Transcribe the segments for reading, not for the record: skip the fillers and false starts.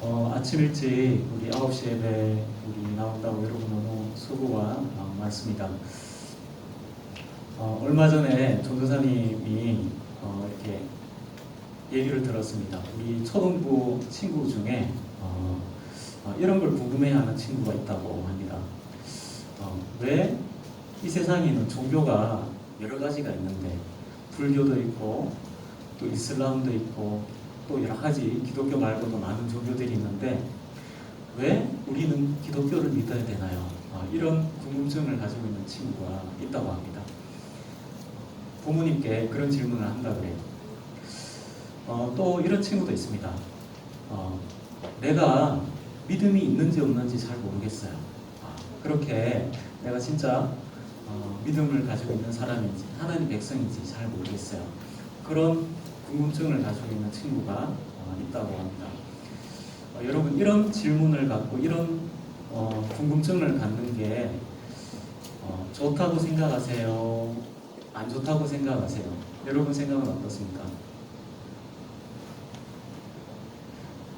아침 일찍 우리 9시 예배 우리 나온다고 여러분 너무 수고가 많습니다. 얼마 전에 전도사님이 이렇게 얘기를 들었습니다. 우리 초등부 친구 중에 이런 걸 궁금해하는 친구가 있다고 합니다. 왜 이 세상에는 종교가 여러 가지가 있는데 불교도 있고 또 이슬람도 있고 또 여러 가지 기독교 말고도 많은 종교들이 있는데 왜 우리는 기독교를 믿어야 되나요? 이런 궁금증을 가지고 있는 친구가 있다고 합니다. 부모님께 그런 질문을 한다 그래요. 또 이런 친구도 있습니다. 내가 믿음이 있는지 없는지 잘 모르겠어요. 그렇게 내가 진짜 믿음을 가지고 있는 사람인지 하나님 백성인지 잘 모르겠어요. 그런 궁금증을 가지고 있는 친구가 있다고 합니다. 여러분 이런 질문을 갖고 이런 궁금증을 갖는 게 좋다고 생각하세요? 안 좋다고 생각하세요? 여러분 생각은 어떻습니까?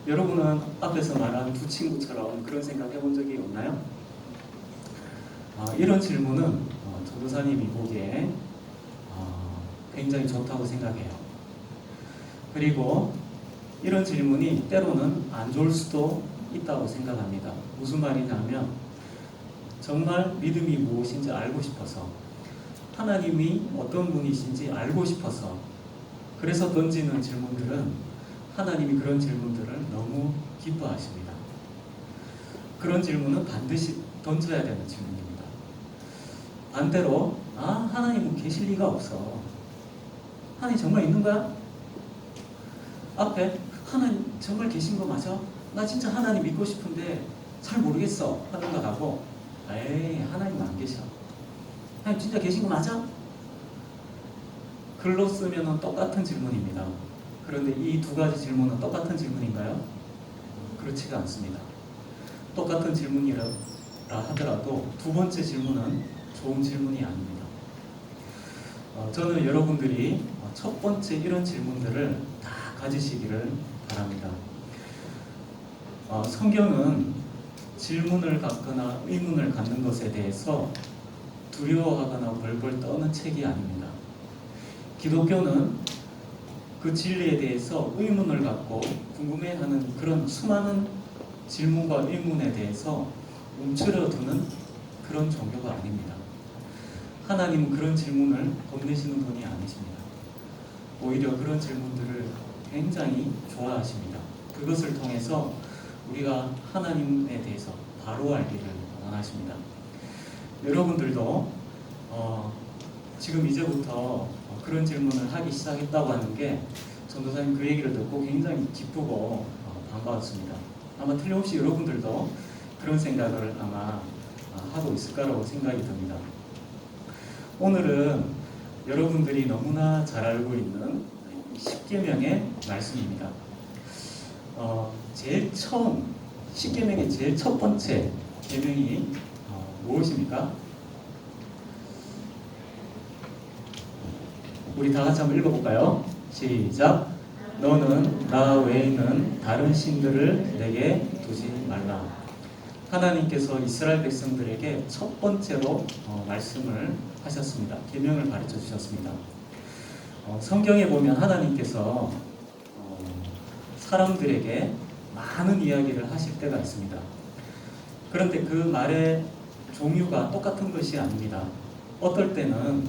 여러분은 앞에서 말한 두 친구처럼 그런 생각 해본 적이 없나요? 이런 질문은 전도사님이 보기에 굉장히 좋다고 생각해요. 그리고 이런 질문이 때로는 안 좋을 수도 있다고 생각합니다. 무슨 말이냐면 정말 믿음이 무엇인지 알고 싶어서 하나님이 어떤 분이신지 알고 싶어서 그래서 던지는 질문들은 하나님이 그런 질문들을 너무 기뻐하십니다. 그런 질문은 반드시 던져야 되는 질문입니다. 반대로 하나님은 계실 리가 없어. 하나님 정말 있는 거야? 앞에 하나님 정말 계신 거 맞아? 나 진짜 하나님 믿고 싶은데 잘 모르겠어 하는 거하고 에이 하나님 안 계셔. 하나님 진짜 계신 거 맞아? 글로 쓰면 똑같은 질문입니다. 그런데 이 두 가지 질문은 똑같은 질문인가요? 그렇지가 않습니다. 똑같은 질문이라 하더라도 두 번째 질문은 좋은 질문이 아닙니다. 저는 여러분들이 첫 번째 이런 질문들을 다 가지시기를 바랍니다. 성경은 질문을 갖거나 의문을 갖는 것에 대해서 두려워하거나 벌벌 떠는 책이 아닙니다. 기독교는 그 진리에 대해서 의문을 갖고 궁금해하는 그런 수많은 질문과 의문에 대해서 움츠러두는 그런 종교가 아닙니다. 하나님은 그런 질문을 겁내시는 분이 아니십니다. 오히려 그런 질문들을 굉장히 좋아하십니다. 그것을 통해서 우리가 하나님에 대해서 바로 알기를 원하십니다. 여러분들도 지금 이제부터 그런 질문을 하기 시작했다고 하는 게 전도사님 그 얘기를 듣고 굉장히 기쁘고 반가웠습니다. 아마 틀림없이 여러분들도 그런 생각을 아마 하고 있을 거라고 생각이 듭니다. 오늘은 여러분들이 너무나 잘 알고 있는 십계명의 말씀입니다. 제일 처음 십계명의 제일 첫 번째 계명이 무엇입니까? 우리 다 같이 한번 읽어볼까요? 시작. 너는 나 외에는 다른 신들을 내게 두지 말라. 하나님께서 이스라엘 백성들에게 첫 번째로 말씀을 하셨습니다. 계명을 가르쳐 주셨습니다. 성경에 보면 하나님께서 사람들에게 많은 이야기를 하실 때가 있습니다. 그런데 그 말의 종류가 똑같은 것이 아닙니다. 어떨 때는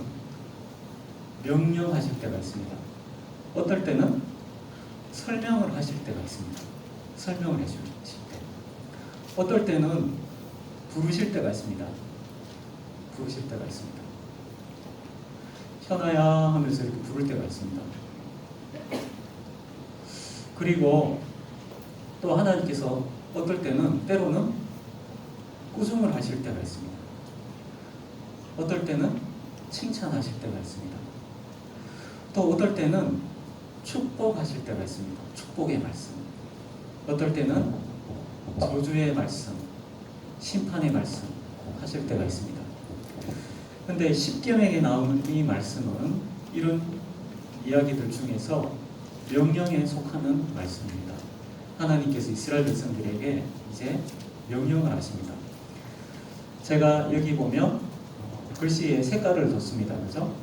명령하실 때가 있습니다. 어떨 때는 설명을 하실 때가 있습니다. 설명을 해주실 때. 어떨 때는 부르실 때가 있습니다. 부르실 때가 있습니다. 현아야 하면서 이렇게 부를 때가 있습니다. 그리고 또 하나님께서 어떨 때는 때로는 꾸중을 하실 때가 있습니다. 어떨 때는 칭찬하실 때가 있습니다. 또 어떨 때는 축복하실 때가 있습니다. 축복의 말씀. 어떨 때는 저주의 말씀, 심판의 말씀 하실 때가 있습니다. 그런데 십계명에 나오는 이 말씀은 이런 이야기들 중에서 명령에 속하는 말씀입니다. 하나님께서 이스라엘 백성들에게 이제 명령을 하십니다. 제가 여기 보면 글씨에 색깔을 뒀습니다. 그죠?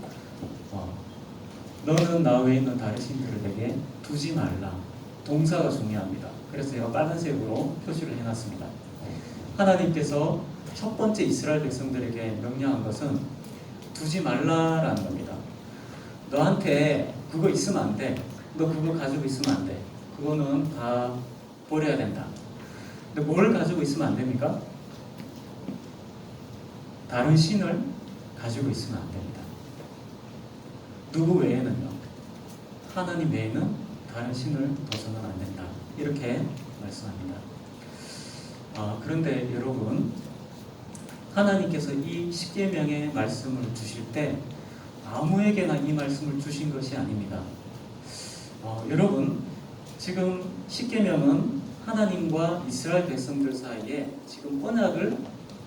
너는 나 외에 있는 다른 신들을 내게 두지 말라. 동사가 중요합니다. 그래서 제가 빨간색으로 표시를 해놨습니다. 하나님께서 첫 번째 이스라엘 백성들에게 명령한 것은 두지 말라라는 겁니다. 너한테 그거 있으면 안 돼. 너 그거 가지고 있으면 안 돼. 그거는 다 버려야 된다. 근데 뭘 가지고 있으면 안 됩니까? 다른 신을 가지고 있으면 안 됩니다. 누구 외에는요? 하나님 외에는 다른 신을 둬서는 안 된다. 이렇게 말씀합니다. 그런데 여러분, 하나님께서 이 십계명의 말씀을 주실 때 아무에게나 이 말씀을 주신 것이 아닙니다. 여러분, 지금 십계명은 하나님과 이스라엘 백성들 사이에 지금 언약을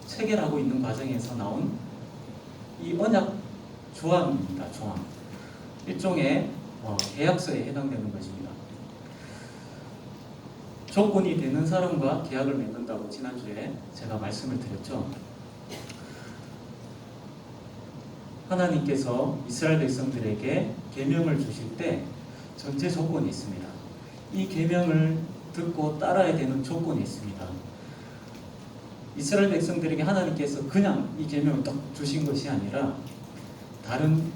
체결하고 있는 과정에서 나온 이 언약 조항입니다. 조항. 일종의 계약서에 해당되는 것입니다. 조건이 되는 사람과 계약을 맺는다고 지난주에 제가 말씀을 드렸죠. 하나님께서 이스라엘 백성들에게 계명을 주실 때 전제 조건이 있습니다. 이 계명을 듣고 따라야 되는 조건이 있습니다. 이스라엘 백성들에게 하나님께서 그냥 이 계명을 딱 주신 것이 아니라 다른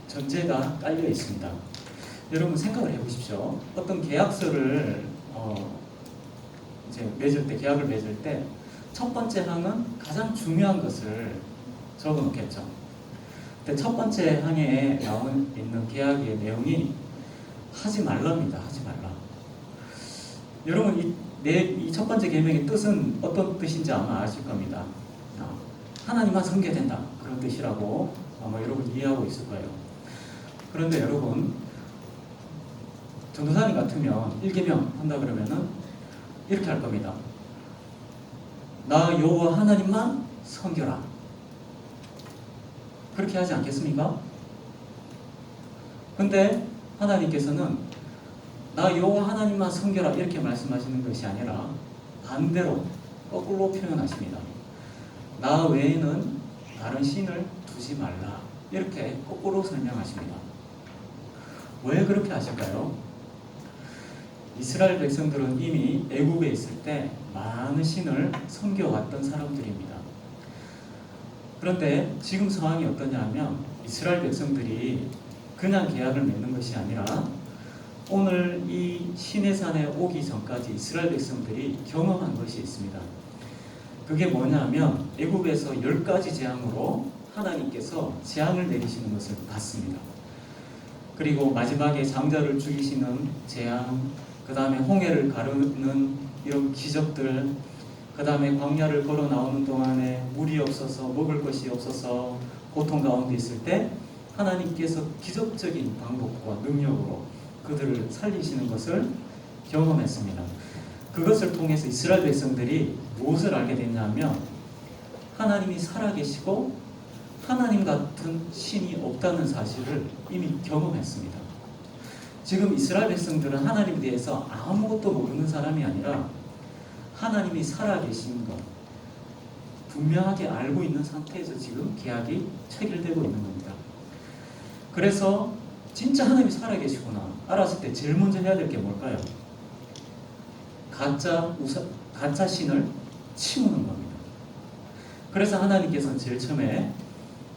전제가 깔려 있습니다. 여러분 생각을 해보십시오. 어떤 계약서를 이제 맺을 때, 계약을 맺을 때 첫 번째 항은 가장 중요한 것을 적어 놓겠죠. 근데 첫 번째 항에 나와 있는 계약의 내용이 하지 말랍니다. 하지 말라. 여러분 이 첫 번째 계명의 뜻은 어떤 뜻인지 아마 아실 겁니다. 하나님만 섬겨야 된다. 그런 뜻이라고 아마 여러분 이해하고 있을 거예요. 그런데 여러분, 전도사님 같으면 1계명 한다 그러면은 이렇게 할 겁니다. 나 여호와 하나님만 섬겨라. 그렇게 하지 않겠습니까? 근데 하나님께서는 나 여호와 하나님만 섬겨라 이렇게 말씀하시는 것이 아니라 반대로 거꾸로 표현하십니다. 나 외에는 다른 신을 두지 말라 이렇게 거꾸로 설명하십니다. 왜 그렇게 하실까요? 이스라엘 백성들은 이미 애국에 있을 때 많은 신을 섬겨왔던 사람들입니다. 그런데 지금 상황이 어떠냐 하면 이스라엘 백성들이 그냥 계약을 맺는 것이 아니라 오늘 이 시내산에 오기 전까지 이스라엘 백성들이 경험한 것이 있습니다. 그게 뭐냐면 애국에서 10가지 재앙으로 하나님께서 재앙을 내리시는 것을 봤습니다. 그리고 마지막에 장자를 죽이시는 재앙, 그 다음에 홍해를 가르는 이런 기적들, 그 다음에 광야를 걸어 나오는 동안에 물이 없어서 먹을 것이 없어서 고통 가운데 있을 때 하나님께서 기적적인 방법과 능력으로 그들을 살리시는 것을 경험했습니다. 그것을 통해서 이스라엘 백성들이 무엇을 알게 됐냐면 하나님이 살아계시고 하나님 같은 신이 없다는 사실을 이미 경험했습니다. 지금 이스라엘 백성들은 하나님에 대해서 아무것도 모르는 사람이 아니라 하나님이 살아계신 것 분명하게 알고 있는 상태에서 지금 계약이 체결되고 있는 겁니다. 그래서 진짜 하나님이 살아계시구나 알았을 때 제일 먼저 해야 될 게 뭘까요? 가짜 신을 치우는 겁니다. 그래서 하나님께서는 제일 처음에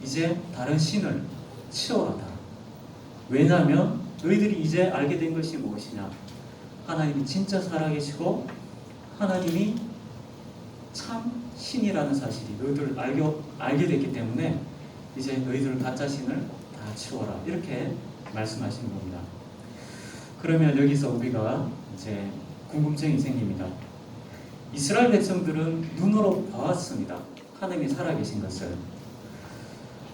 이제 다른 신을 치워라. 왜냐하면 너희들이 이제 알게 된 것이 무엇이냐? 하나님이 진짜 살아계시고 하나님이 참 신이라는 사실이 너희들 알게 됐기 때문에 이제 너희들 가짜 신을 다 치워라. 이렇게 말씀하시는 겁니다. 그러면 여기서 우리가 이제 궁금증이 생깁니다. 이스라엘 백성들은 눈으로 보았습니다. 하나님이 살아계신 것을.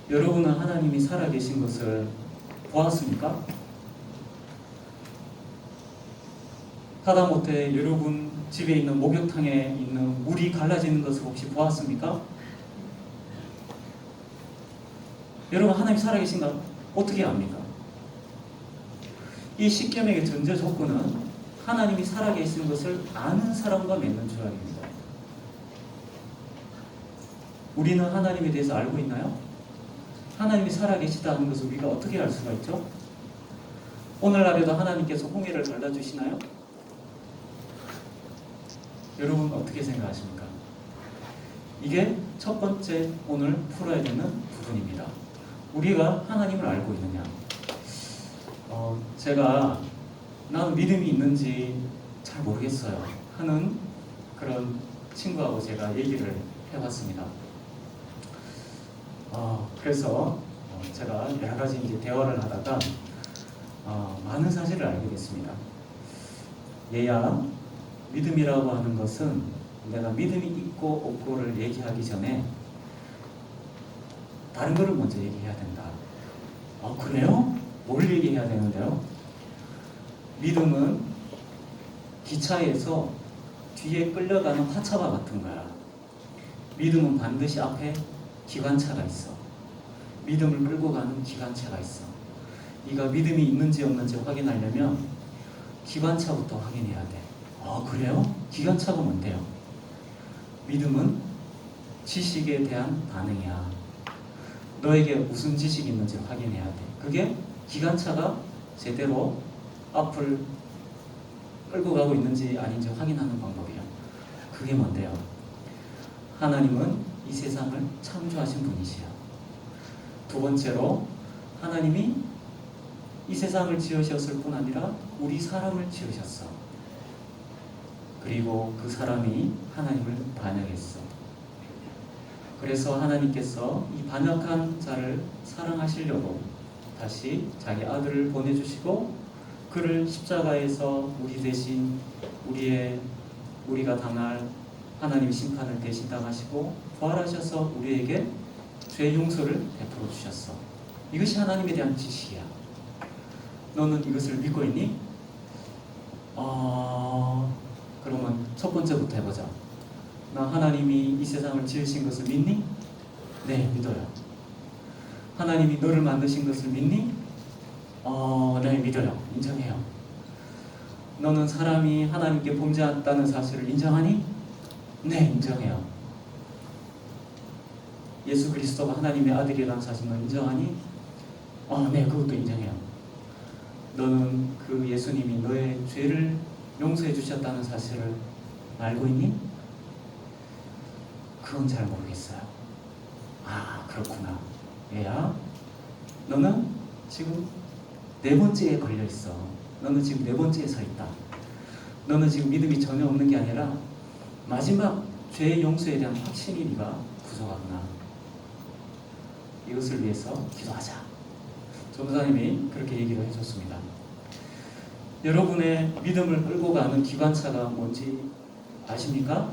여러분은 하나님이 살아계신 것을 보았습니까? 하다못해 여러분 집에 있는 목욕탕에 있는 물이 갈라지는 것을 혹시 보았습니까? 여러분 하나님이 살아계신가 어떻게 압니까? 이 십계명의 전제 조건은 하나님이 살아계신 것을 아는 사람과 맺는 조약입니다. 우리는 하나님에 대해서 알고 있나요? 하나님이 살아계시다는 것을 우리가 어떻게 알 수가 있죠? 오늘날에도 하나님께서 홍해를 갈라주시나요? 여러분 어떻게 생각하십니까? 이게 첫 번째 오늘 풀어야 되는 부분입니다. 우리가 하나님을 알고 있느냐? 제가 나는 믿음이 있는지 잘 모르겠어요 하는 그런 친구하고 제가 얘기를 해봤습니다. 그래서 제가 여러 가지 이제 대화를 하다가 많은 사실을 알게 됐습니다. 얘야, 믿음이라고 하는 것은 내가 믿음이 있고 없고를 얘기하기 전에 다른 거를 먼저 얘기해야 된다. 그래요? 뭘 얘기해야 되는데요? 믿음은 기차에서 뒤에 끌려가는 화차와 같은 거야. 믿음은 반드시 앞에 기관차가 있어. 믿음을 끌고 가는 기관차가 있어. 네가 믿음이 있는지 없는지 확인하려면 기관차부터 확인해야 돼. 그래요? 기관차가 뭔데요? 믿음은 지식에 대한 반응이야. 너에게 무슨 지식이 있는지 확인해야 돼. 그게 기관차가 제대로 앞을 끌고 가고 있는지 아닌지 확인하는 방법이야. 그게 뭔데요? 하나님은 이 세상을 창조하신 분이시야. 두 번째로 하나님이 이 세상을 지으셨을 뿐 아니라 우리 사람을 지으셨어. 그리고 그 사람이 하나님을 반역했어. 그래서 하나님께서 이 반역한 자를 사랑하시려고 다시 자기 아들을 보내주시고 그를 십자가에서 우리 대신 우리가 당할 하나님 심판을 대신 당하시고 부활하셔서 우리에게 죄 용서를 베풀어 주셨어. 이것이 하나님에 대한 지식이야. 너는 이것을 믿고 있니? 그러면 첫 번째부터 해보자. 나 하나님이 이 세상을 지으신 것을 믿니? 네, 믿어요. 하나님이 너를 만드신 것을 믿니? 네, 믿어요. 인정해요. 너는 사람이 하나님께 범죄했다는 사실을 인정하니? 네, 인정해요. 예수 그리스도가 하나님의 아들이라는 사실을 인정하니? 네, 그것도 인정해요. 너는 그 예수님이 너의 죄를 용서해 주셨다는 사실을 알고 있니? 그건 잘 모르겠어요. 그렇구나. 얘야, 너는 지금 네 번째에 걸려 있어. 너는 지금 네 번째에 서 있다. 너는 지금 믿음이 전혀 없는 게 아니라 마지막 죄의 용서에 대한 확신이 네가 부족하구나. 이것을 위해서 기도하자. 전도사님이 그렇게 얘기를 해줬습니다. 여러분의 믿음을 끌고 가는 기관차가 뭔지 아십니까?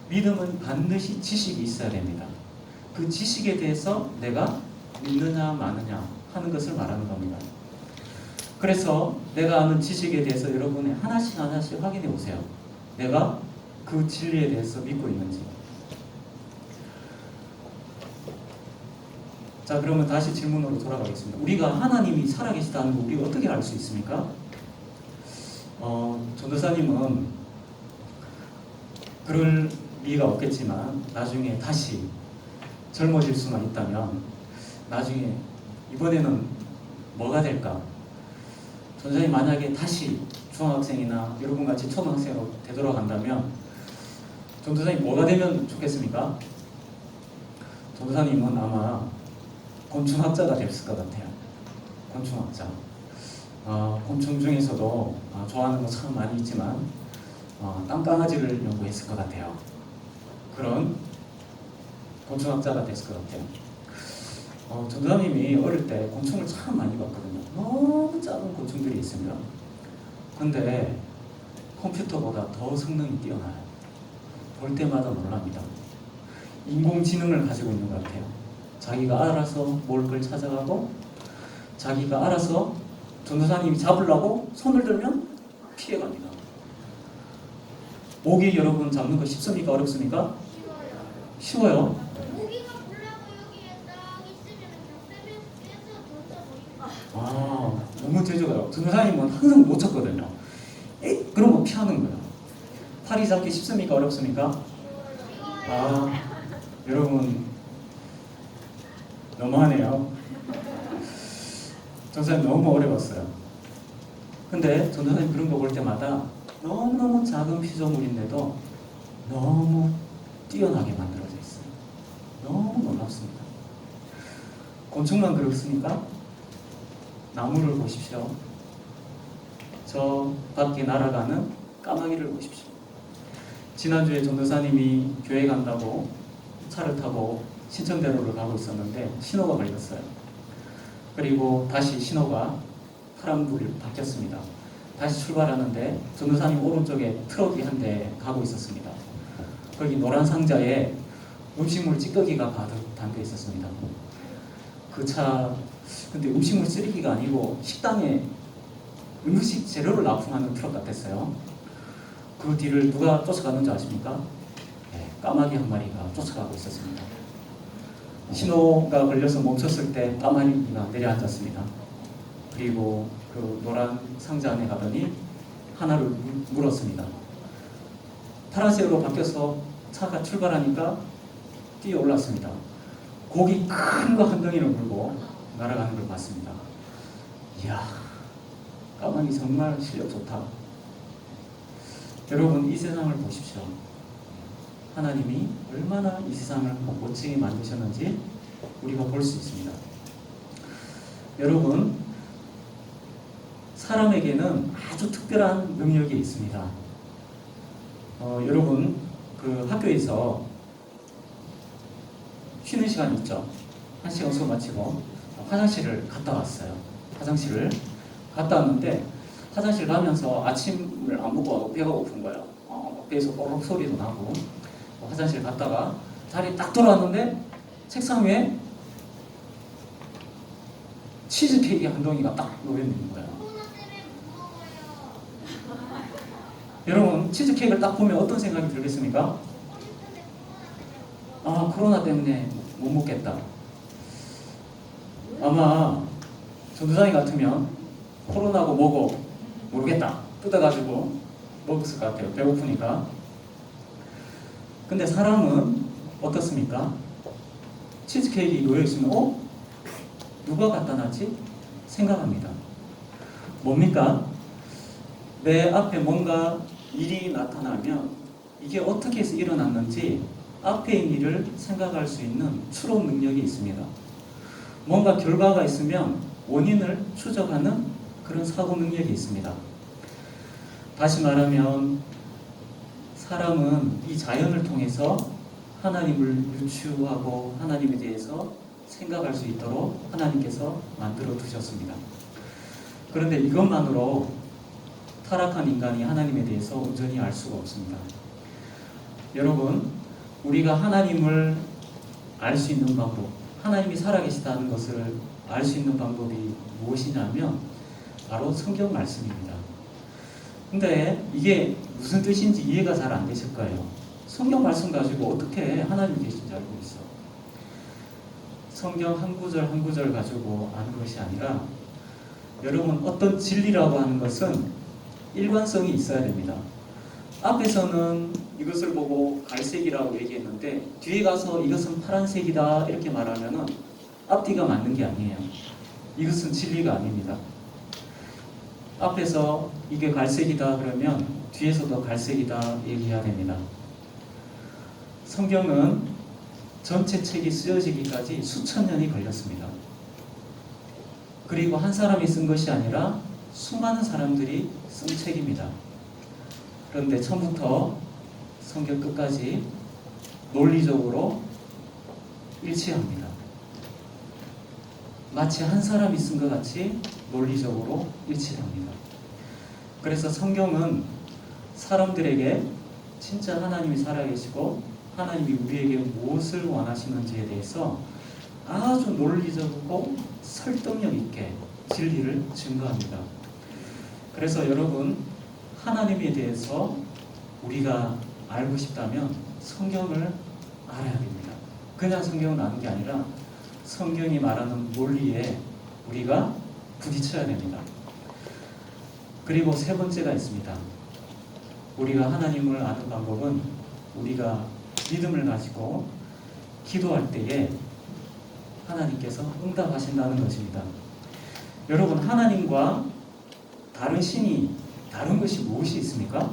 믿음은 반드시 지식이 있어야 됩니다. 그 지식에 대해서 내가 믿느냐 마느냐 하는 것을 말하는 겁니다. 그래서 내가 아는 지식에 대해서 여러분이 하나씩 확인해 보세요. 내가 그 진리에 대해서 믿고 있는지. 자, 그러면 다시 질문으로 돌아가겠습니다. 우리가 하나님이 살아계시다는 거 우리가 어떻게 알 수 있습니까? 전도사님은 그럴 리가 없겠지만 나중에 다시 젊어질 수만 있다면 나중에 이번에는 뭐가 될까? 전도사님 만약에 다시 중학생이나 여러분같이 초등학생으로 되돌아간다면 전도사님 뭐가 되면 좋겠습니까? 전도사님은 아마 곤충학자가 됐을 것 같아요. 곤충학자. 곤충 중에서도 좋아하는 거 참 많이 있지만 땅강아지를 연구했을 것 같아요. 그런 곤충학자가 됐을 것 같아요. 전도사님이 어릴 때 곤충을 참 많이 봤거든요. 너무 작은 곤충들이 있습니다. 근데 컴퓨터보다 더 성능이 뛰어나요. 볼 때마다 놀랍니다. 인공지능을 가지고 있는 것 같아요. 자기가 알아서 몰 걸 찾아가고 자기가 알아서 전도사님이 잡으려고 손을 들면 피해갑니다. 모기 여러분 잡는 거 쉽습니까? 어렵습니까? 쉬워요. 모기가 보려고 여기에 딱 있으면 그냥 빼서 던져버린다. 너무 제조가요. 전도사님은 항상 못 쳤거든요. 에이, 그러면 피하는 거야. 파리 잡기 쉽습니까? 어렵습니까? 여러분 너무하네요. 전사님 너무 어려웠어요. 근데 전사님 그런 거 볼 때마다 너무너무 작은 피조물인데도 너무 뛰어나게 만들어져 있어요. 너무 놀랍습니다. 곤충만 그렇습니까? 나무를 보십시오. 저 밖에 날아가는 까마귀를 보십시오. 지난주에 전도사님이 교회 간다고 차를 타고 신천대로를 가고 있었는데 신호가 걸렸어요. 그리고 다시 신호가 파란불이 바뀌었습니다. 다시 출발하는데 전도사님 오른쪽에 트럭이 한 대 가고 있었습니다. 거기 노란 상자에 음식물 찌꺼기가 가득 담겨 있었습니다. 그 차, 근데 음식물 쓰레기가 아니고 식당에 음식 재료를 납품하는 트럭 같았어요. 그 뒤를 누가 쫓아가는지 아십니까? 네, 까마귀 한 마리가 쫓아가고 있었습니다. 신호가 걸려서 멈췄을 때 까마귀가 내려앉았습니다. 그리고 그 노란 상자 안에 가더니 하나를 물었습니다. 파란색으로 바뀌어서 차가 출발하니까 뛰어 올랐습니다. 고기 큰 거 한 덩이를 물고 날아가는 걸 봤습니다. 이야, 까마귀 정말 실력 좋다. 여러분, 이 세상을 보십시오. 하나님이 얼마나 이 세상을 멋지게 만드셨는지 우리가 볼 수 있습니다. 여러분, 사람에게는 아주 특별한 능력이 있습니다. 여러분, 그 학교에서 쉬는 시간 있죠? 1시간 수업 마치고 화장실을 갔다 왔어요. 화장실을 갔다 왔는데 화장실 가면서 아침을 안 먹고 배가 고픈 거예요. 배에서 꼬르륵 소리도 나고 화장실 갔다가 자리에 딱 돌아왔는데 책상 위에 치즈케이크 한 덩이가 딱 놓여있는 거예요. 여러분, 치즈케이크를 딱 보면 어떤 생각이 들겠습니까? 코로나 때문에 못 먹겠다. 아마 전도사님 같으면 코로나고 뭐고 모르겠다 뜯어가지고 먹었을 것 같아요. 배고프니까. 근데 사람은 어떻습니까? 치즈케이크 놓여있으면 누가 갖다 놨지? 생각합니다. 뭡니까? 내 앞에 뭔가 일이 나타나면 이게 어떻게 해서 일어났는지 앞에 있는 일을 생각할 수 있는 추론 능력이 있습니다. 뭔가 결과가 있으면 원인을 추적하는 그런 사고 능력이 있습니다. 다시 말하면 사람은 이 자연을 통해서 하나님을 유추하고 하나님에 대해서 생각할 수 있도록 하나님께서 만들어 두셨습니다. 그런데 이것만으로 타락한 인간이 하나님에 대해서 온전히 알 수가 없습니다. 여러분, 우리가 하나님을 알 수 있는 방법, 하나님이 살아계시다는 것을 알 수 있는 방법이 무엇이냐면 바로 성경 말씀입니다. 근데 이게 무슨 뜻인지 이해가 잘 안 되실 거예요. 성경 말씀 가지고 어떻게 하나님 계신지 알고 있어. 성경 한 구절 한 구절 가지고 아는 것이 아니라 여러분, 어떤 진리라고 하는 것은 일관성이 있어야 됩니다. 앞에서는 이것을 보고 갈색이라고 얘기했는데 뒤에 가서 이것은 파란색이다 이렇게 말하면은 앞뒤가 맞는 게 아니에요. 이것은 진리가 아닙니다. 앞에서 이게 갈색이다 그러면 뒤에서도 갈색이다 얘기해야 됩니다. 성경은 전체 책이 쓰여지기까지 수천 년이 걸렸습니다. 그리고 한 사람이 쓴 것이 아니라 수많은 사람들이 쓴 책입니다. 그런데 처음부터 성경 끝까지 논리적으로 일치합니다. 마치 한 사람이 쓴 것 같이 논리적으로 일치합니다. 그래서 성경은 사람들에게 진짜 하나님이 살아계시고 하나님이 우리에게 무엇을 원하시는지에 대해서 아주 논리적이고 설득력 있게 진리를 증거합니다. 그래서 여러분, 하나님에 대해서 우리가 알고 싶다면 성경을 알아야 됩니다. 그냥 성경을 아는 게 아니라 성경이 말하는 논리에 우리가 부딪혀야 됩니다. 그리고 세 번째가 있습니다. 우리가 하나님을 아는 방법은 우리가 믿음을 가지고 기도할 때에 하나님께서 응답하신다는 것입니다. 여러분, 하나님과 다른 신이 다른 것이 무엇이 있습니까?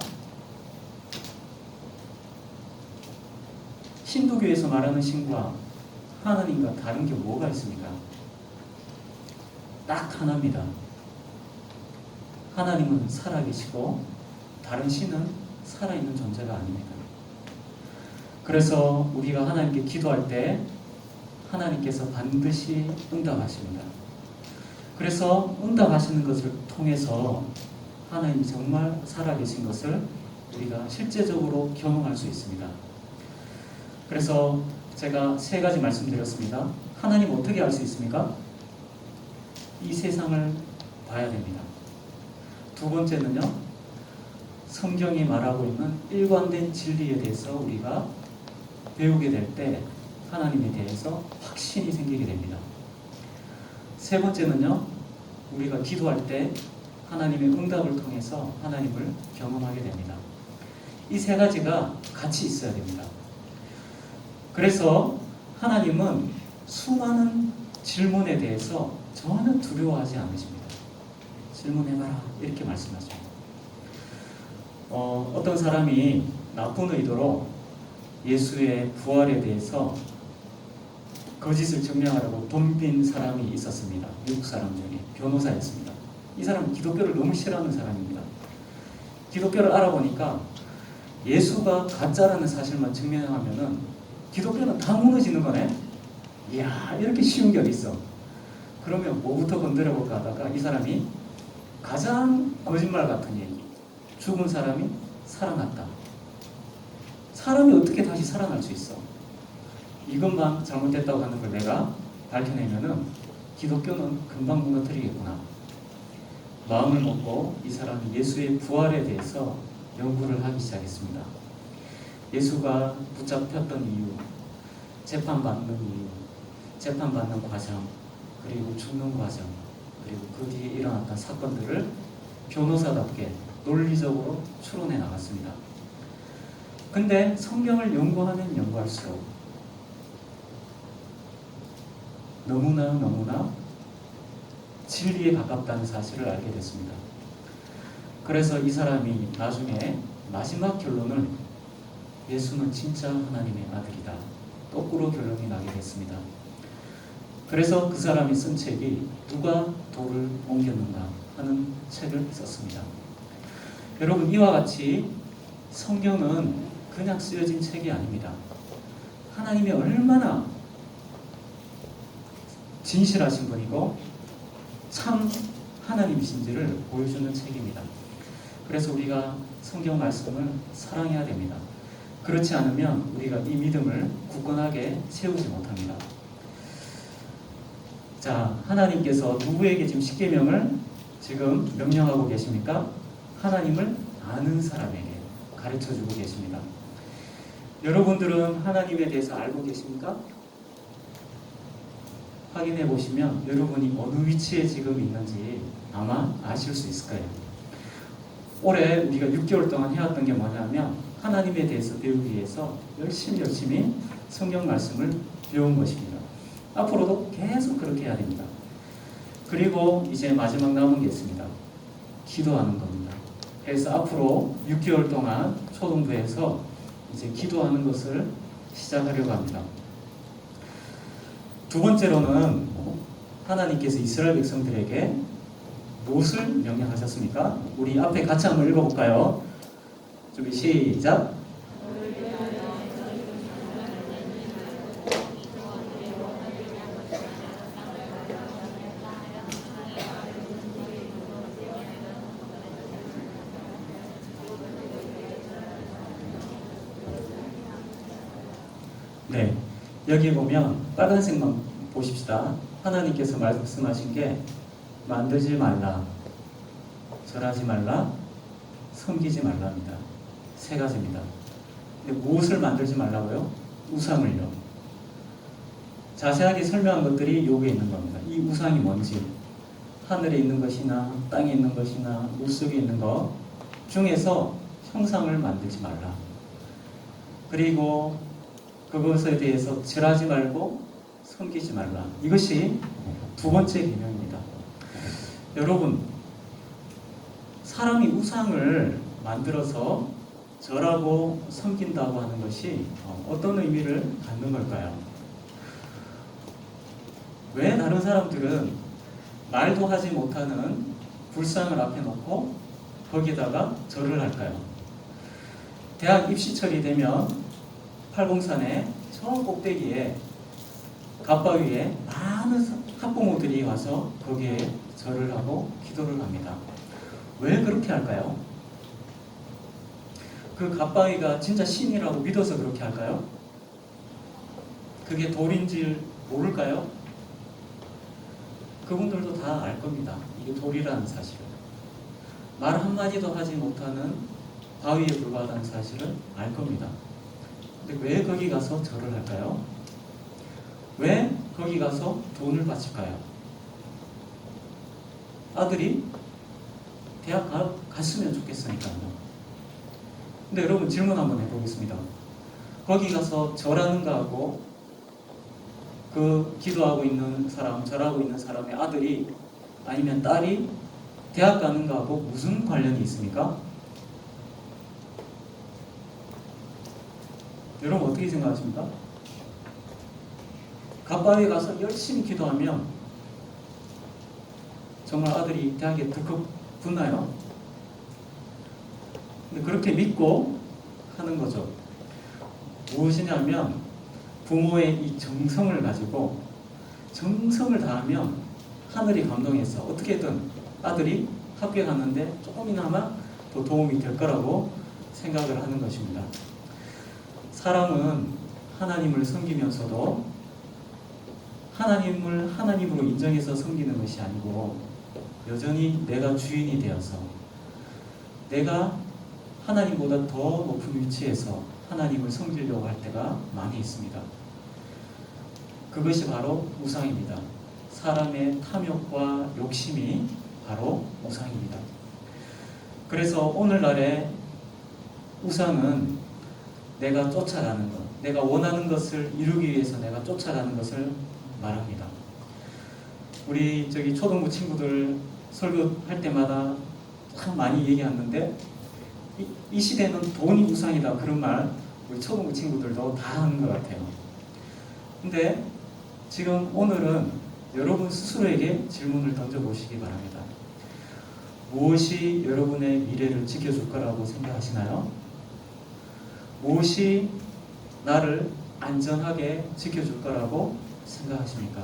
힌두교에서 말하는 신과 하나님과 다른 게 뭐가 있습니까? 딱 하나입니다. 하나님은 살아계시고 다른 신은 살아있는 존재가 아닙니다. 그래서 우리가 하나님께 기도할 때 하나님께서 반드시 응답하십니다. 그래서 응답하시는 것을 통해서 하나님이 정말 살아계신 것을 우리가 실제적으로 경험할 수 있습니다. 그래서 제가 3가지 말씀드렸습니다. 하나님 어떻게 알 수 있습니까? 이 세상을 봐야 됩니다. 2번째는요, 성경이 말하고 있는 일관된 진리에 대해서 우리가 배우게 될 때 하나님에 대해서 확신이 생기게 됩니다. 3번째는요, 우리가 기도할 때 하나님의 응답을 통해서 하나님을 경험하게 됩니다. 이 3가지가 같이 있어야 됩니다. 그래서 하나님은 수많은 질문에 대해서 전혀 두려워하지 않으십니다. 질문해봐라 이렇게 말씀하죠. 어떤 사람이 나쁜 의도로 예수의 부활에 대해서 거짓을 증명하려고 돈 빈 사람이 있었습니다. 미국 사람 중에 변호사였습니다. 이 사람은 기독교를 너무 싫어하는 사람입니다. 기독교를 알아보니까 예수가 가짜라는 사실만 증명하면은 기독교는 다 무너지는 거네. 이야, 이렇게 쉬운 게 어딨어. 그러면 뭐부터 건드려볼까 하다가 이 사람이 가장 거짓말 같은 얘기, 죽은 사람이 살아났다. 사람이 어떻게 다시 살아날 수 있어? 이것만 잘못됐다고 하는 걸 내가 밝혀내면은 기독교는 금방 무너뜨리겠구나. 마음을 먹고 이 사람이 예수의 부활에 대해서 연구를 하기 시작했습니다. 예수가 붙잡혔던 이유, 재판받는 이유, 재판받는 과정, 그리고 죽는 과정, 그리고 그 뒤에 일어났던 사건들을 변호사답게 논리적으로 추론해 나갔습니다. 근데 성경을 연구하면 연구할수록 너무나 진리에 가깝다는 사실을 알게 됐습니다. 그래서 이 사람이 나중에 마지막 결론을 예수는 진짜 하나님의 아들이다, 거꾸로 결론이 나게 됐습니다. 그래서 그 사람이 쓴 책이 누가 돌을 옮겼는가 하는 책을 썼습니다. 여러분, 이와 같이 성경은 그냥 쓰여진 책이 아닙니다. 하나님이 얼마나 진실하신 분이고 참 하나님이신지를 보여주는 책입니다. 그래서 우리가 성경 말씀을 사랑해야 됩니다. 그렇지 않으면 우리가 이 믿음을 굳건하게 세우지 못합니다. 자, 하나님께서 누구에게 지금 십계명을 지금 명령하고 계십니까? 하나님을 아는 사람에게 가르쳐주고 계십니다. 여러분들은 하나님에 대해서 알고 계십니까? 확인해 보시면 여러분이 어느 위치에 지금 있는지 아마 아실 수 있을 거예요. 올해 우리가 6개월 동안 해왔던 게 뭐냐면 하나님에 대해서 배우기 위해서 열심히 성경 말씀을 배운 것입니다. 앞으로도 계속 그렇게 해야 됩니다. 그리고 이제 마지막 남은 게 있습니다. 기도하는 겁니다. 그래서 앞으로 6개월 동안 초등부에서 이제 기도하는 것을 시작하려고 합니다. 2번째로는 하나님께서 이스라엘 백성들에게 무엇을 명령하셨습니까? 우리 앞에 같이 한번 읽어볼까요? 준비 시작! 네, 여기 보면 빨간색만 보십시다. 하나님께서 말씀하신 게 만들지 말라, 절하지 말라, 섬기지 말라입니다. 3가지입니다. 근데 무엇을 만들지 말라고요? 우상을요. 자세하게 설명한 것들이 여기에 있는 겁니다. 이 우상이 뭔지, 하늘에 있는 것이나 땅에 있는 것이나 물속에 있는 것 중에서 형상을 만들지 말라. 그리고 그것에 대해서 절하지 말고 섬기지 말라. 이것이 두 번째 계명입니다. 여러분, 사람이 우상을 만들어서 절하고 섬긴다고 하는 것이 어떤 의미를 갖는 걸까요? 왜 다른 사람들은 말도 하지 못하는 불상을 앞에 놓고 거기에다가 절을 할까요? 대학 입시철이 되면 팔공산에 저 꼭대기에 갓바 위에 많은 학부모들이 와서 거기에 절을 하고 기도를 합니다. 왜 그렇게 할까요? 그 갓바위가 진짜 신이라고 믿어서 그렇게 할까요? 그게 돌인지 모를까요? 그분들도 다 알 겁니다. 이게 돌이라는 사실을. 말 한마디도 하지 못하는 바위에 불과하다는 사실을 알 겁니다. 근데 왜 거기 가서 절을 할까요? 왜 거기 가서 돈을 바칠까요? 아들이 대학 갔으면 좋겠으니까요. 근데 여러분 질문 한번 해보겠습니다. 거기 가서 절하는가 하고 그 기도하고 있는 사람, 절하고 있는 사람의 아들이 아니면 딸이 대학 가는가 하고 무슨 관련이 있습니까? 여러분 어떻게 생각하십니까? 갓바위에 가서 열심히 기도하면 정말 아들이 대학에 득급 붙나요? 근데 그렇게 믿고 하는 거죠. 무엇이냐면 부모의 이 정성을 가지고 정성을 다하면 하늘이 감동해서 어떻게든 아들이 학교에 갔는데 조금이나마 더 도움이 될 거라고 생각을 하는 것입니다. 사람은 하나님을 섬기면서도 하나님을 하나님으로 인정해서 섬기는 것이 아니고 여전히 내가 주인이 되어서 내가 하나님보다 더 높은 위치에서 하나님을 섬기려고 할 때가 많이 있습니다. 그것이 바로 우상입니다. 사람의 탐욕과 욕심이 바로 우상입니다. 그래서 오늘날의 우상은 내가 쫓아가는 것, 내가 원하는 것을 이루기 위해서 내가 쫓아가는 것을 말합니다. 우리 초등부 친구들 설교할 때마다 참 많이 얘기하는데 이 시대는 돈이 우상이다 그런 말 우리 초등부 친구들도 다 하는 것 같아요. 근데 지금 오늘은 여러분 스스로에게 질문을 던져보시기 바랍니다. 무엇이 여러분의 미래를 지켜줄 거라고 생각하시나요? 무엇이 나를 안전하게 지켜줄 거라고 생각하십니까?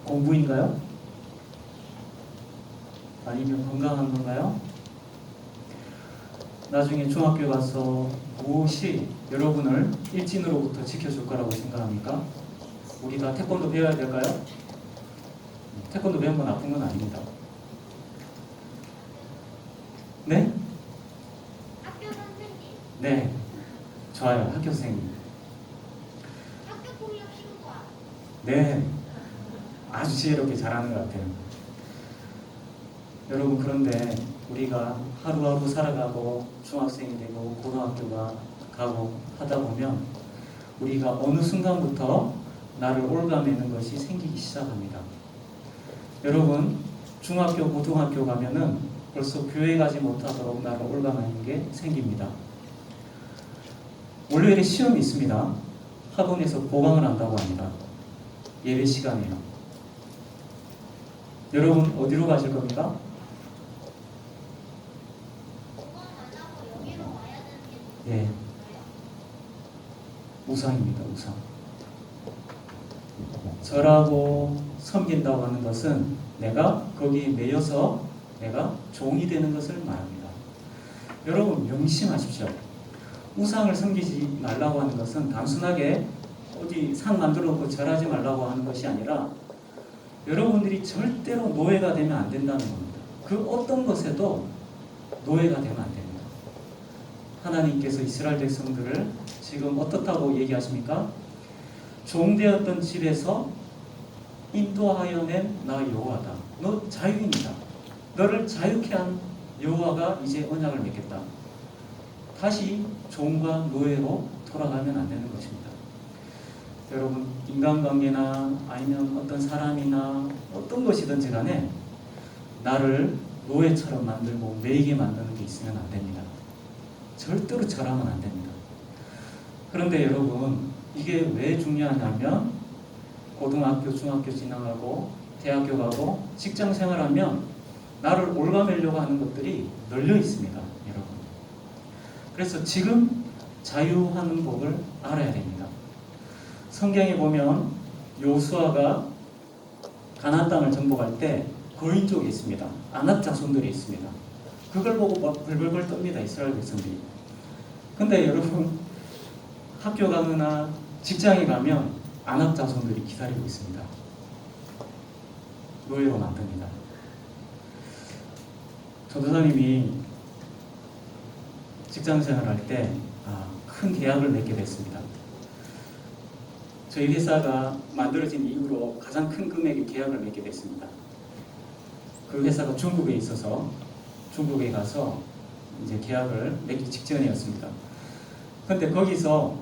공부인가요? 아니면 건강한 건가요? 나중에 중학교 가서 무엇이 여러분을 일진으로부터 지켜줄 거라고 생각합니까? 우리 다 태권도 배워야 될까요? 태권도 배우면 나쁜 건 아닙니다. 네? 학교 선생님, 네. 좋아요. 학교 선생님. 학교 폭력 신고와 네. 아주 지혜롭게 잘하는 것 같아요. 여러분 그런데 우리가 하루하루 살아가고 중학생이 되고 고등학교가 가고 하다 보면 우리가 어느 순간부터 나를 올가매는 것이 생기기 시작합니다. 여러분 중학교 고등학교 가면은 벌써 교회 가지 못하도록 나를 올가매는 게 생깁니다. 월요일에 시험이 있습니다. 학원에서 보강을 한다고 합니다. 예배 시간에요. 여러분 어디로 가실 겁니까? 공부는 안 하고 여기로 와야 되는 게 예, 우상입니다. 우상. 절하고 섬긴다고 하는 것은 내가 거기에 매여서 내가 종이 되는 것을 말합니다. 여러분 명심하십시오. 우상을 섬기지 말라고 하는 것은 단순하게 어디 상 만들어 놓고 절하지 말라고 하는 것이 아니라 여러분들이 절대로 노예가 되면 안 된다는 겁니다. 그 어떤 것에도 노예가 되면 안 됩니다. 하나님께서 이스라엘 백성들을 지금 어떻다고 얘기하십니까? 종되었던 집에서 인도하여 낸 나 여호와다. 너 자유인이다. 너를 자유케 한 여호와가 이제 언약을 맺겠다. 다시 종과 노예로 돌아가면 안 되는 것입니다. 여러분, 인간관계나 아니면 어떤 사람이나 어떤 것이든지 간에 나를 노예처럼 만들고 매이게 만드는 게 있으면 안 됩니다. 절대로 저라면 안 됩니다. 그런데 여러분, 이게 왜 중요하냐면 고등학교, 중학교 지나가고 대학교 가고 직장 생활하면 나를 올가매려고 하는 것들이 널려 있습니다. 여러분. 그래서 지금 자유하는 법을 알아야 됩니다. 성경에 보면 요수아가 가나안 땅을 정복할 때 거인족이 있습니다. 아낙 자손들이 있습니다. 그걸 보고 막 벌벌벌 떱니다. 이스라엘 백성들이. 근데 여러분, 학교 가거나 직장에 가면 아낙 자손들이 기다리고 있습니다. 노예로 만듭니다. 전도사님이 직장 생활할 때 큰 계약을 맺게 됐습니다. 저희 회사가 만들어진 이후로 가장 큰 금액의 계약을 맺게 됐습니다. 그 회사가 중국에 있어서 중국에 가서 이제 계약을 맺기 직전이었습니다. 근데 거기서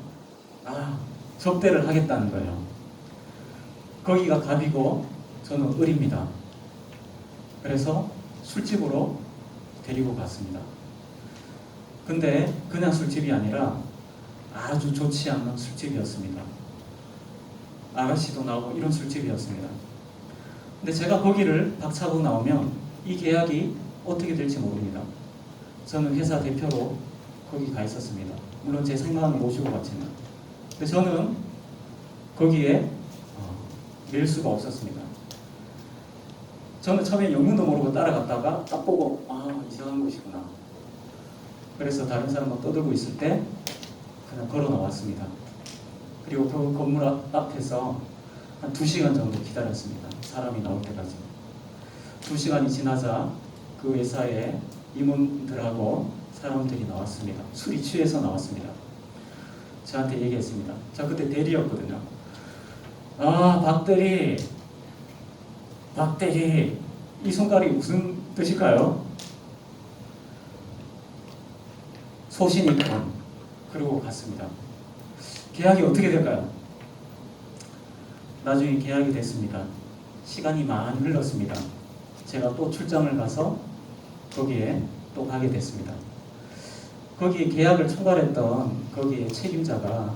접대를 하겠다는 거예요. 거기가 갑이고 저는 을입니다. 그래서 술집으로 데리고 갔습니다. 근데 그냥 술집이 아니라 아주 좋지 않은 술집이었습니다. 아가씨도 나오고 이런 술집이었습니다. 근데 제가 거기를 박차고 나오면 이 계약이 어떻게 될지 모릅니다. 저는 회사 대표로 거기 가 있었습니다. 물론 제 생각은 모시고 갔지만. 근데 저는 거기에 밀 수가 없었습니다. 저는 처음에 영문도 모르고 따라갔다가 딱 보고 이상한 곳이구나. 그래서 다른 사람과 떠들고 있을 때 그냥 걸어 나왔습니다. 그리고 그 건물 앞에서 한 2시간 정도 기다렸습니다. 사람이 나올 때까지. 2시간이 지나자 그 회사에 임원들하고 사람들이 나왔습니다. 술이 취해서 나왔습니다. 저한테 얘기했습니다. 자, 그때 대리였거든요. 박대리, 이 손가락이 무슨 뜻일까요? 소신있건. 그러고 갔습니다. 계약이 어떻게 될까요? 나중에 계약이 됐습니다. 시간이 많이 흘렀습니다. 제가 또 출장을 가서 거기에 또 가게 됐습니다. 거기에 계약을 총괄했던 거기에 책임자가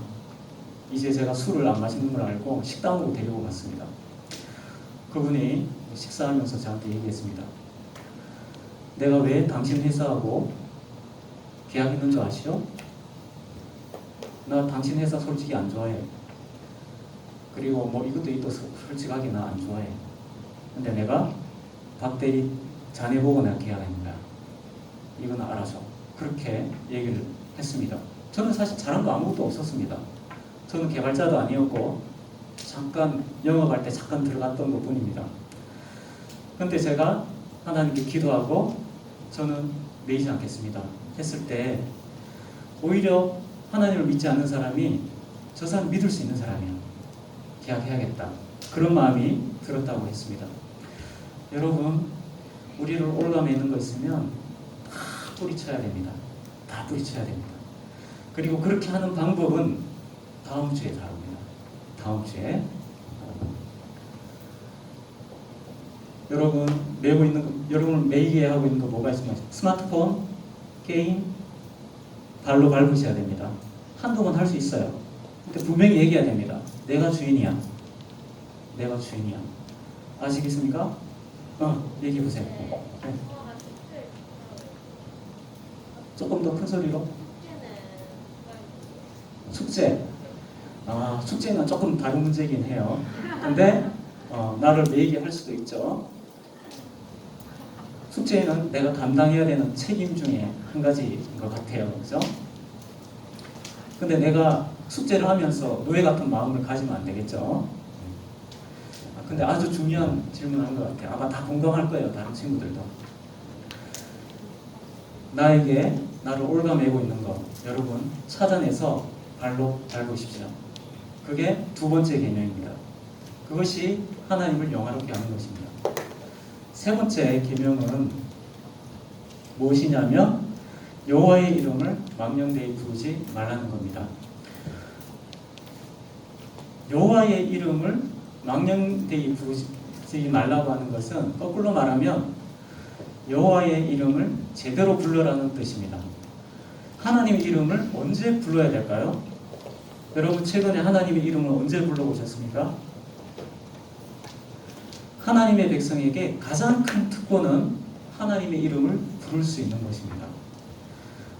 이제 제가 술을 안 마시는 걸 알고 식당으로 데리고 갔습니다. 그분이 식사하면서 저한테 얘기했습니다. 내가 왜 당신 회사하고 계약했는 줄 아시오? 나 당신 회사 솔직히 안 좋아해. 그리고 뭐 이것도 솔직하게 나 안 좋아해. 근데 내가 박대리 자네 보고 내가 계약한 거야. 이건 알아줘. 그렇게 얘기를 했습니다. 저는 사실 잘한 거 아무것도 없었습니다. 저는 개발자도 아니었고 잠깐 영업할 때 잠깐 들어갔던 것 뿐입니다. 근데 제가 하나님께 기도하고 저는 매이지 않겠습니다 했을 때 오히려 하나님을 믿지 않는 사람이 저 사람 믿을 수 있는 사람이야. 계약해야겠다. 그런 마음이 들었다고 했습니다. 여러분, 우리를 올가매는 거 있으면 다 뿌리쳐야 됩니다. 다 뿌리쳐야 됩니다. 그리고 그렇게 하는 방법은 다음 주에 다룹니다. 다음 주에. 여러분을 매이게 하고 있는 거 뭐가 있습니까? 스마트폰, 게임, 발로 밟으셔야 됩니다. 한두 번 할 수 있어요. 근데 분명히 얘기해야 됩니다. 내가 주인이야. 내가 주인이야. 아시겠습니까? 얘기해 보세요. 네. 조금 더 큰 소리로. 숙제. 숙제는 조금 다른 문제이긴 해요. 근데 나를 매이게 할 수도 있죠. 숙제는 내가 감당해야 되는 책임 중에 한 가지인 것 같아요. 그죠? 근데 내가 숙제를 하면서 노예 같은 마음을 가지면 안 되겠죠? 근데 아주 중요한 질문을 한 것 같아요. 아마 다 공감할 거예요. 다른 친구들도. 나를 올가매고 있는 거 여러분 찾아내서 발로 밟으십시오. 그게 두 번째 개념입니다. 그것이 하나님을 영화롭게 하는 것입니다. 세 번째 계명은 무엇이냐면 여호와의 이름을 망령되이 부르지 말라는 겁니다. 여호와의 이름을 망령되이 부르지 말라고 하는 것은 거꾸로 말하면 여호와의 이름을 제대로 불러라는 뜻입니다. 하나님의 이름을 언제 불러야 될까요? 여러분 최근에 하나님의 이름을 언제 불러보셨습니까? 하나님의 백성에게 가장 큰 특권은 하나님의 이름을 부를 수 있는 것입니다.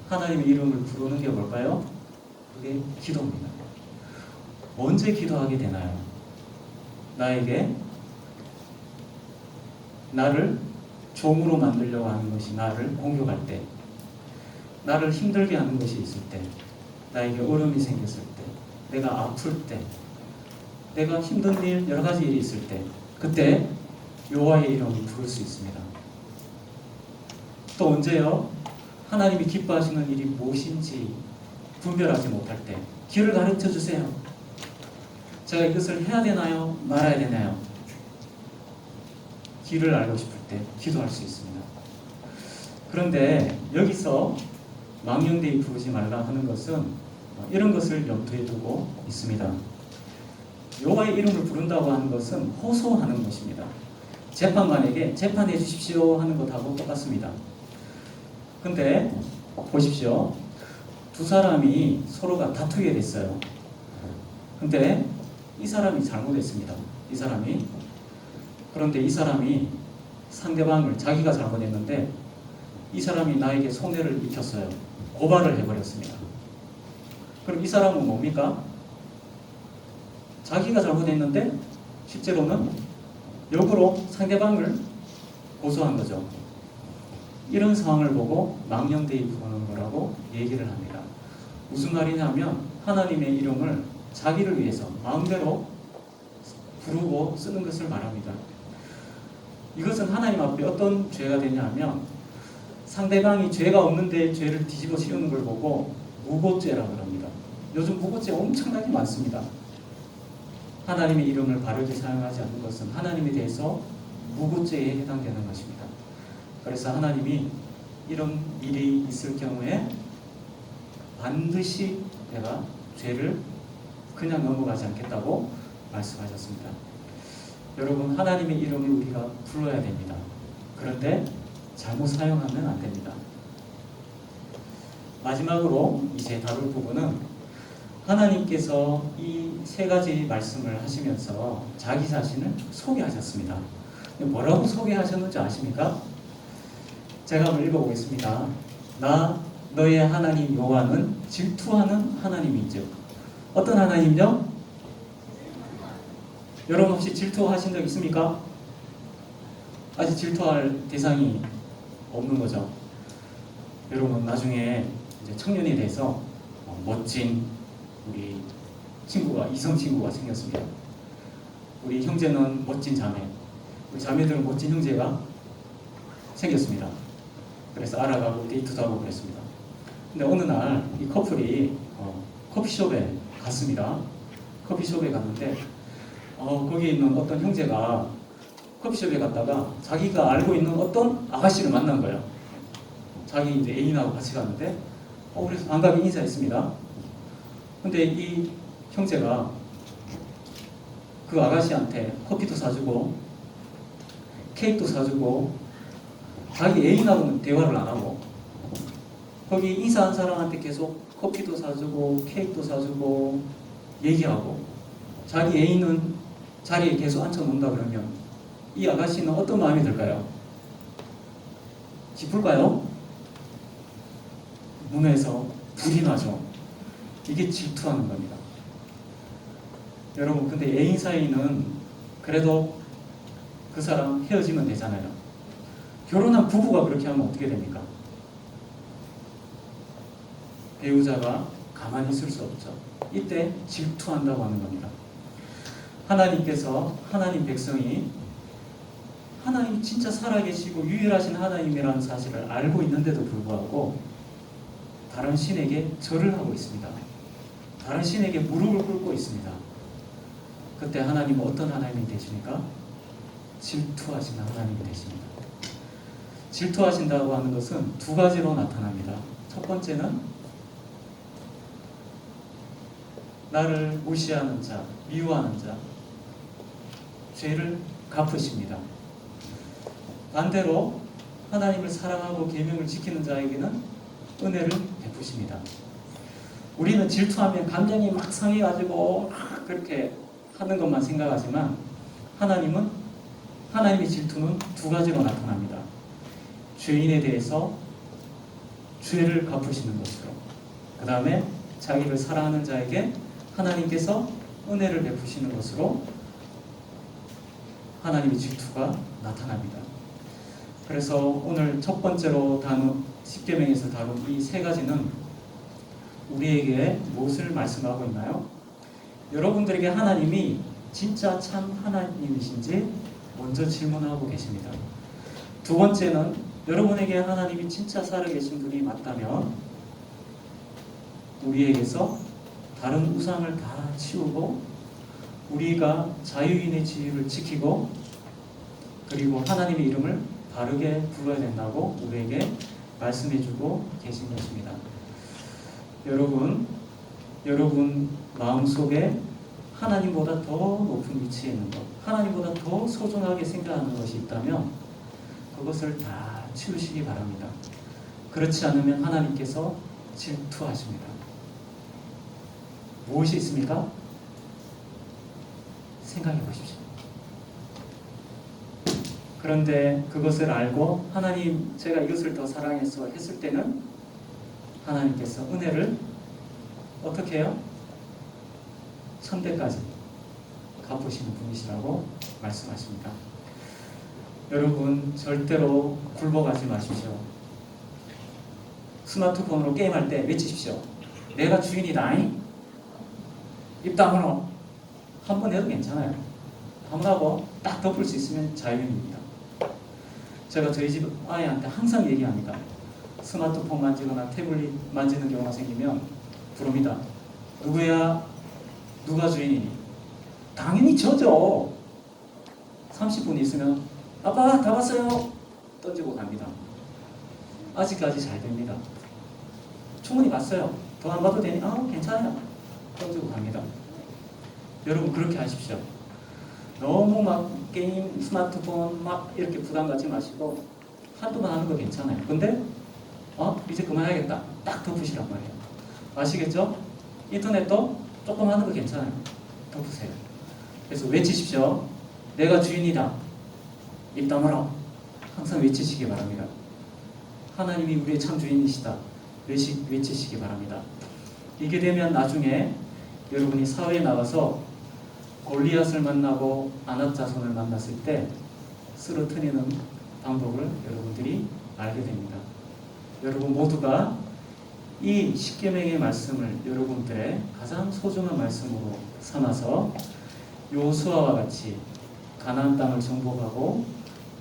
하나님의 이름을 부르는 게 뭘까요? 그게 기도입니다. 언제 기도하게 되나요? 나에게 나를 종으로 만들려고 하는 것이 나를 공격할 때, 나를 힘들게 하는 것이 있을 때, 나에게 어려움이 생겼을 때, 내가 아플 때, 내가 힘든 일, 여러 가지 일이 있을 때, 그때 여호와의 이름을 부를 수 있습니다. 또 언제요? 하나님이 기뻐하시는 일이 무엇인지 분별하지 못할 때 길을 가르쳐 주세요. 제가 이것을 해야 되나요? 말아야 되나요? 길을 알고 싶을 때 기도할 수 있습니다. 그런데 여기서 망령되이 부르지 말라 하는 것은 이런 것을 염두에 두고 있습니다. 여호와의 이름을 부른다고 하는 것은 호소하는 것입니다. 재판관에게 재판해 주십시오 하는 것하고 똑같습니다. 근데 보십시오. 두 사람이 서로가 다투게 됐어요. 근데 이 사람이 잘못했습니다. 이 사람이. 그런데 이 사람이 상대방을 자기가 잘못했는데 이 사람이 나에게 손해를 입혔어요. 고발을 해버렸습니다. 그럼 이 사람은 뭡니까? 자기가 잘못했는데 실제로는 역으로 상대방을 고소한 거죠. 이런 상황을 보고 망령되이 부르는 거라고 얘기를 합니다. 무슨 말이냐면 하나님의 이름을 자기를 위해서 마음대로 부르고 쓰는 것을 말합니다. 이것은 하나님 앞에 어떤 죄가 되냐면 상대방이 죄가 없는데 죄를 뒤집어 씌우는 걸 보고 무고죄라고 합니다. 요즘 무고죄 엄청나게 많습니다. 하나님의 이름을 바르게 사용하지 않는 것은 하나님에 대해서 무고죄에 해당되는 것입니다. 그래서 하나님이 이런 일이 있을 경우에 반드시 내가 죄를 그냥 넘어가지 않겠다고 말씀하셨습니다. 여러분 하나님의 이름을 우리가 불러야 됩니다. 그런데 잘못 사용하면 안 됩니다. 마지막으로 이제 다룰 부분은 하나님께서 이 세 가지 말씀을 하시면서 자기 자신을 소개하셨습니다. 뭐라고 소개하셨는지 아십니까? 제가 한번 읽어보겠습니다. 나 너의 하나님 여호와는 질투하는 하나님인즉. 어떤 하나님요? 여러분 혹시 질투하신 적 있습니까? 아직 질투할 대상이 없는 거죠. 여러분 나중에 이제 청년이 돼서 멋진 우리 친구가 이성 친구가 생겼습니다. 우리 형제는 멋진 자매, 우리 자매들은 멋진 형제가 생겼습니다. 그래서 알아가고 데이트도 하고 그랬습니다. 근데 어느 날 이 커플이 커피숍에 갔습니다. 커피숍에 갔는데 거기에 있는 어떤 형제가 커피숍에 갔다가 자기가 알고 있는 어떤 아가씨를 만난 거예요. 자기 이제 애인하고 같이 갔는데 그래서 반갑게 인사했습니다. 근데 이 형제가 그 아가씨한테 커피도 사주고 케이크도 사주고 자기 애인하고는 대화를 안 하고 거기 인사한 사람한테 계속 커피도 사주고 케이크도 사주고 얘기하고 자기 애인은 자리에 계속 앉혀놓는다 그러면 이 아가씨는 어떤 마음이 들까요? 기쁠까요? 눈에서 불이 나죠. 이게 질투하는 겁니다. 여러분 근데 애인 사이는 그래도 그 사람 헤어지면 되잖아요. 결혼한 부부가 그렇게 하면 어떻게 됩니까? 배우자가 가만히 있을 수 없죠. 이때 질투한다고 하는 겁니다. 하나님께서 하나님 백성이 하나님이 진짜 살아계시고 유일하신 하나님이라는 사실을 알고 있는데도 불구하고 다른 신에게 절을 하고 있습니다. 다른 신에게 무릎을 꿇고 있습니다. 그때 하나님은 어떤 하나님이 되십니까? 질투하시는 하나님이 되십니다. 질투하신다고 하는 것은 두 가지로 나타납니다. 첫 번째는 나를 무시하는 자, 미워하는 자, 죄를 갚으십니다. 반대로 하나님을 사랑하고 계명을 지키는 자에게는 은혜를 베푸십니다. 우리는 질투하면 감정이 막 상해가지고 그렇게 하는 것만 생각하지만 하나님의 질투는 두 가지로 나타납니다. 죄인에 대해서 죄를 갚으시는 것으로, 그 다음에 자기를 사랑하는 자에게 하나님께서 은혜를 베푸시는 것으로 하나님의 질투가 나타납니다. 그래서 오늘 첫 번째로 다룬 십계명에서 다룬 이 세 가지는 우리에게 무엇을 말씀하고 있나요? 여러분들에게 하나님이 진짜 참 하나님이신지 먼저 질문하고 계십니다. 두 번째는 여러분에게 하나님이 진짜 살아계신 분이 맞다면 우리에게서 다른 우상을 다 치우고 우리가 자유인의 지위를 지키고 그리고 하나님의 이름을 바르게 불러야 된다고 우리에게 말씀해주고 계신 것입니다. 여러분 마음속에 하나님보다 더 높은 위치에 있는 것, 하나님보다 더 소중하게 생각하는 것이 있다면 그것을 다 치우시기 바랍니다. 그렇지 않으면 하나님께서 질투하십니다. 무엇이 있습니까? 생각해 보십시오. 그런데 그것을 알고 하나님 제가 이것을 더 사랑해서 했을 때는 하나님께서 은혜를 어떻게 해요? 1000배까지 갚으시는 분이시라고 말씀하십니다. 여러분 절대로 굴복하지 마십시오. 스마트폰으로 게임할 때 외치십시오. 내가 주인이다. 입 다물어. 한 번 해도 괜찮아요. 한 번 하고 딱 덮을 수 있으면 자유인입니다. 제가 저희 집 아이한테 항상 얘기합니다. 스마트폰 만지거나 태블릿 만지는 경우가 생기면 부릅니다. 누구야? 누가 주인이니? 당연히 저죠. 30분 있으면 아빠 다 왔어요. 던지고 갑니다. 아직까지 잘 됩니다. 충분히 봤어요. 더 안 봐도 되니? 괜찮아요. 던지고 갑니다. 여러분 그렇게 하십시오. 너무 막 게임, 스마트폰 막 이렇게 부담 갖지 마시고 한두 번 하는 거 괜찮아요. 근데 이제 그만해야겠다. 딱 덮으시란 말이에요. 아시겠죠? 인터넷도 조금 하는 거 괜찮아요. 덮으세요. 그래서 외치십시오. 내가 주인이다. 입 다물어. 항상 외치시기 바랍니다. 하나님이 우리의 참 주인이시다. 외치시기 바랍니다. 이게 되면 나중에 여러분이 사회에 나가서 골리앗을 만나고 아낙자손을 만났을 때 쓰러뜨리는 방법을 여러분들이 알게 됩니다. 여러분 모두가 이 십계명의 말씀을 여러분들의 가장 소중한 말씀으로 삼아서 요수아와 같이 가나안 땅을 정복하고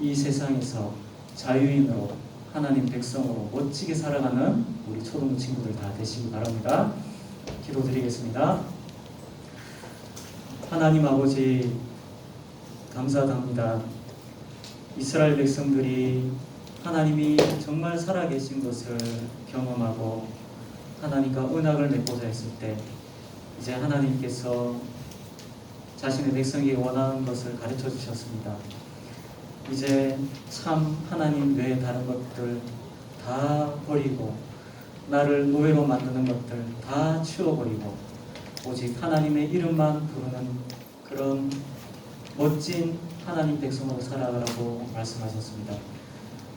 이 세상에서 자유인으로 하나님 백성으로 멋지게 살아가는 우리 초등부 친구들 다 되시기 바랍니다. 기도드리겠습니다. 하나님 아버지 감사합니다. 이스라엘 백성들이 하나님이 정말 살아계신 것을 경험하고 하나님과 언약을 맺고자 했을 때 이제 하나님께서 자신의 백성에게 원하는 것을 가르쳐 주셨습니다. 이제 참 하나님 외에 다른 것들 다 버리고 나를 노예로 만드는 것들 다 치워버리고 오직 하나님의 이름만 부르는 그런 멋진 하나님 백성으로 살아가라고 말씀하셨습니다.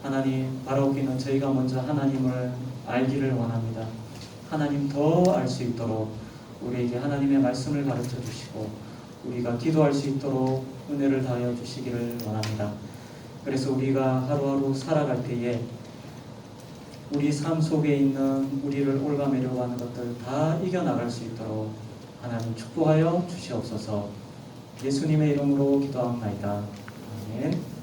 하나님 바라옵기는 저희가 먼저 하나님을 알기를 원합니다. 하나님 더 알 수 있도록 우리에게 하나님의 말씀을 가르쳐 주시고 우리가 기도할 수 있도록 은혜를 다하여 주시기를 원합니다. 그래서 우리가 하루하루 살아갈 때에 우리 삶 속에 있는 우리를 올가매려고 하는 것들 다 이겨나갈 수 있도록 하나님 축복하여 주시옵소서. 예수님의 이름으로 기도합니다. 아멘.